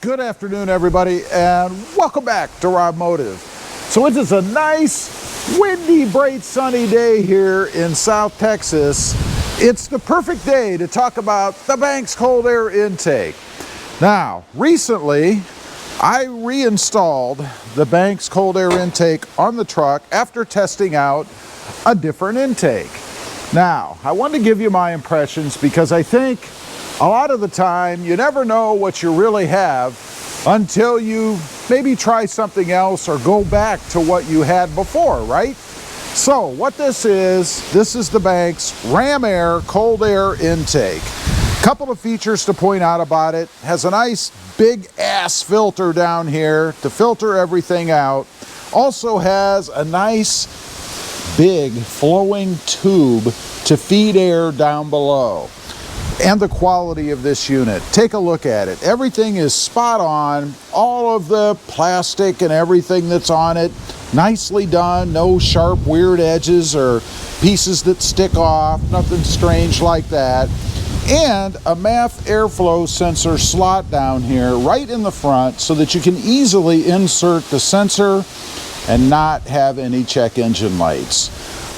Good afternoon, everybody, and welcome back to RobMotive. So it is a nice, windy, bright, sunny day here in South Texas. It's the perfect day to talk about the Banks cold air intake. Now, recently, I reinstalled the Banks cold air intake on the truck after testing out a different intake. Now, I wanted to give you my impressions because I think a lot of the time, you never know what you really have until you maybe try something else or go back to what you had before, right? So what this is the Banks Ram Air cold air intake. Couple of features to point out about it. Has a nice big ass filter down here to filter everything out. Also has a nice big flowing tube to feed air down below. And the quality of this unit, take a look at it. Everything is spot on. All of the plastic and everything that's on it, nicely done. No sharp, weird edges or pieces that stick off. Nothing strange like that. And a MAF airflow sensor slot down here right in the front so that you can easily insert the sensor and not have any check engine lights.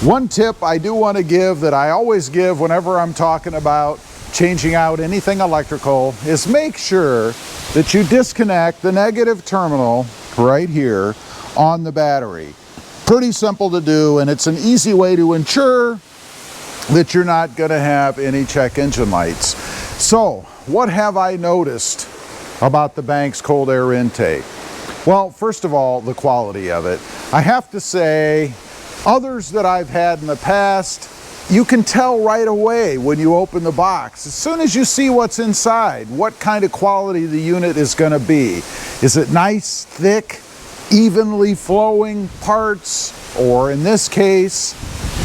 One tip I do want to give that I always give whenever I'm talking about changing out anything electrical is make sure that you disconnect the negative terminal right here on the battery. Pretty simple to do, and it's an easy way to ensure that you're not going to have any check engine lights. So what have I noticed about the Banks cold air intake? Well, first of all, the quality of it. I have to say, others that I've had in the past, you can tell right away when you open the box, as soon as you see what's inside, what kind of quality the unit is going to be. Is it nice, thick, evenly flowing parts? Or in this case,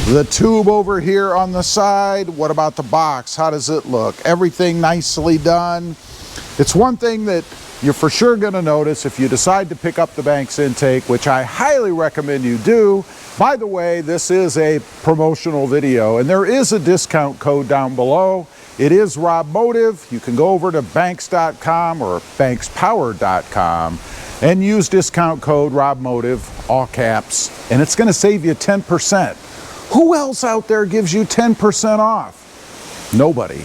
the tube over here on the side? What about the box? How does it look? Everything nicely done. It's one thing that you're for sure going to notice if you decide to pick up the Banks intake, which I highly recommend you do. By the way, this is a promotional video, and there is a discount code down below. It is RobMotive. You can go over to banks.com or bankspower.com and use discount code RobMotive, all caps, and it's going to save you 10%. Who else out there gives you 10% off? Nobody.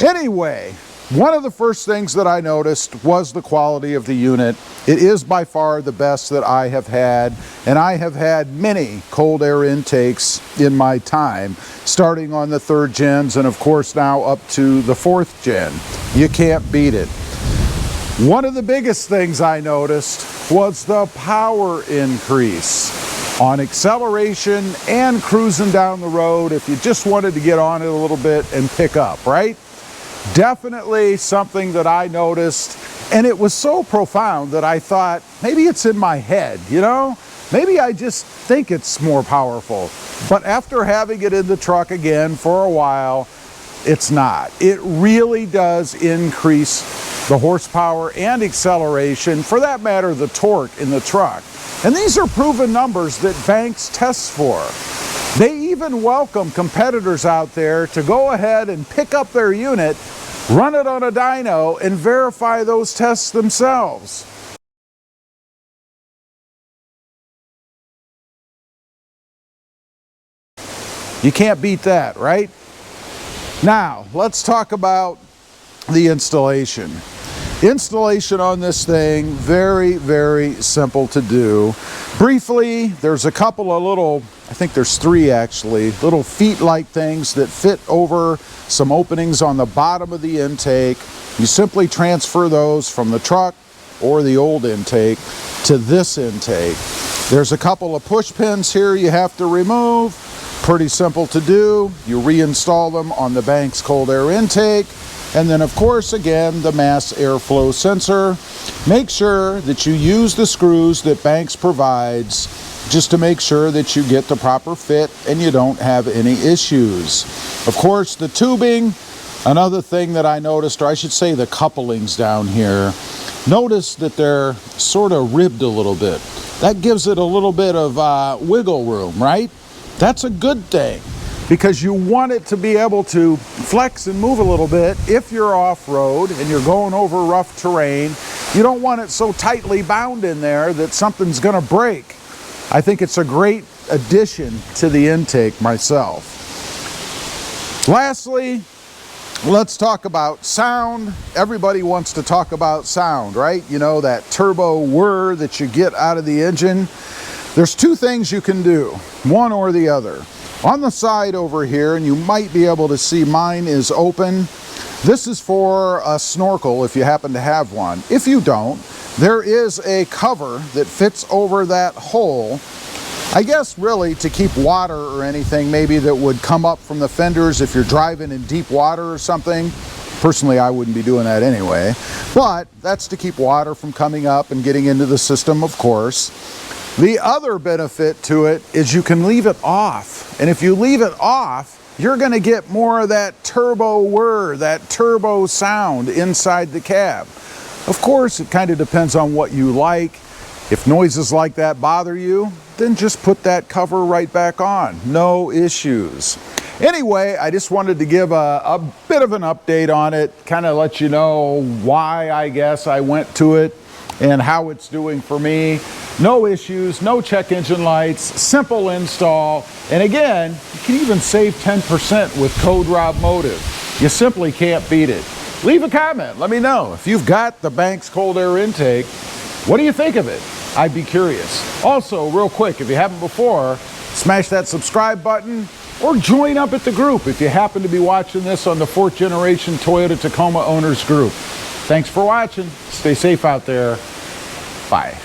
Anyway, one of the first things that I noticed was the quality of the unit. It is by far the best that I have had, and I have had many cold air intakes in my time, starting on the 3rd gens and of course now up to the 4th gen. You can't beat it. One of the biggest things I noticed was the power increase on acceleration and cruising down the road if you just wanted to get on it a little bit and pick up, right? Definitely something that I noticed, and it was so profound that I thought, maybe it's in my head, you know? Maybe I just think it's more powerful. But after having it in the truck again for a while, it's not. It really does increase the horsepower and acceleration, for that matter, the torque in the truck. And these are proven numbers that Banks tests for. They even welcome competitors out there to go ahead and pick up their unit, run it on a dyno, and verify those tests themselves. You can't beat that, right? Now, let's talk about the installation. Installation on this thing, very, very simple to do. Briefly, there's a couple of little, I think there's 3 actually, little feet-like things that fit over some openings on the bottom of the intake. You simply transfer those from the truck or the old intake to this intake. There's a couple of push pins here you have to remove. Pretty simple to do. You reinstall them on the Banks cold air intake. And then of course, again, the mass airflow sensor. Make sure that you use the screws that Banks provides just to make sure that you get the proper fit and you don't have any issues. Of course, the tubing, another thing that I noticed, or I should say the couplings down here, notice that they're sort of ribbed a little bit. That gives it a little bit of wiggle room, right? That's a good thing, because you want it to be able to flex and move a little bit if you're off-road and you're going over rough terrain You don't want it so tightly bound in there that something's going to break. I think it's a great addition to the intake myself. Lastly, let's talk about sound. Everybody wants to talk about sound, right? You know, that turbo whir that you get out of the engine. There's two things you can do, one or the other. On the side over here, and you might be able to see mine is open. This is for a snorkel if you happen to have one. If you don't, there is a cover that fits over that hole. I guess really to keep water or anything maybe that would come up from the fenders if you're driving in deep water or something. Personally, I wouldn't be doing that anyway, but that's to keep water from coming up and getting into the system, of course. The other benefit to it is you can leave it off, and if you leave it off, you're going to get more of that turbo whir, that turbo sound inside the cab. Of course, it kind of depends on what you like. If noises like that bother you, then just put that cover right back on. No issues. Anyway, I just wanted to give a bit of an update on it, kind of let you know why I guess I went to it and how it's doing for me. No issues, no check engine lights, simple install. And again, you can even save 10% with code RobMotive. You simply can't beat it. Leave a comment, let me know. If you've got the Banks cold air intake, what do you think of it? I'd be curious. Also, real quick, if you haven't before, smash that subscribe button or join up at the group if you happen to be watching this on the 4th generation Toyota Tacoma owners group. Thanks for watching. Stay safe out there. Bye.